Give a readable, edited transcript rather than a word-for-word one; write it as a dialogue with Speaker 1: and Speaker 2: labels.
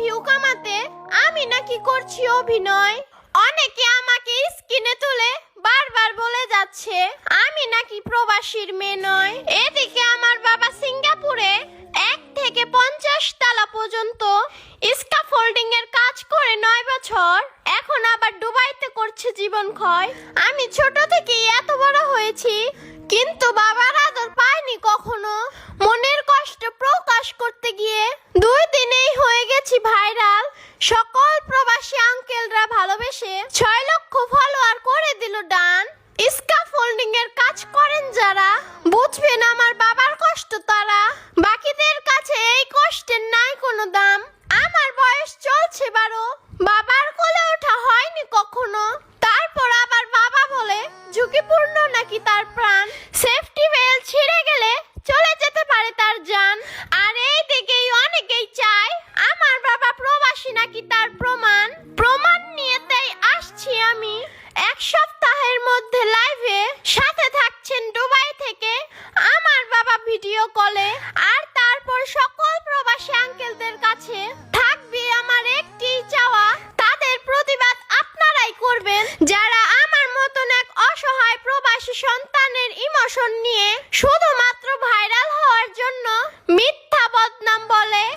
Speaker 1: View কামাতে আমি নাকি করছি অভিনয়। অনেকে আমাকে স্ক্রিনে তুলে বারবার বলে যাচ্ছে আমি নাকি প্রবাসীর মেয়ে নয়। এদিকে আমার বাবা সিঙ্গাপুরে 1 থেকে 50 তলা পর্যন্ত স্ক্যাফোল্ডিং এর কাজ করে 9 বছর, এখন আবার দুবাইতে করছে জীবন ক্ষয়। আমি ছোট থেকেই এত বড় হয়েছি, কিন্তু বাবার আদর পাইনি কখনো। মনের কষ্ট প্রকাশ করতে গিয়ে 2 দিনেই হয়ে গেছি ভাইরাল। সকল প্রবাসী আঙ্কেলরা ভালোবেসে 6 লক্ষ ফলোয়ার করে দিল ডান। স্ক্যাফোল্ডিং এর কাজ করেন যারা, বুঝবেন আমার বাবার কষ্ট তারা। বাকিদের কাছে এই কষ্টের নাই কোনো দাম। আমার বয়স চলছে 12, বাবার কোলে ওঠা হয়নি কখনো। তারপর আবার বাবা বলে ঝুঁকিপূর্ণ নাকি তার প্রাণ, সেফটি বেল্ট ছিঁড়ে গেলে চলে যেতে পারে তার জান। আর এই দিকেই অনেকেই চায় আমার বাবা প্রবাসী নাকি তার প্রমাণ নিয়ে তাই আসছি আমি 1 সপ্তাহের মধ্যে লাইভে। সাথে থাকছেন দুবাই থেকে আমার বাবা ভিডিও কলে। আর তারপর সকল প্রবাসী আঙ্কেলদের কাছে থাকবে আমার একটি চাওয়া, তাদের প্রতিবাদ আপনারাই করবেন যারা আমার মতন এক অসহায় প্রবাসী সন্তানের ইমোশন নিয়ে শুধু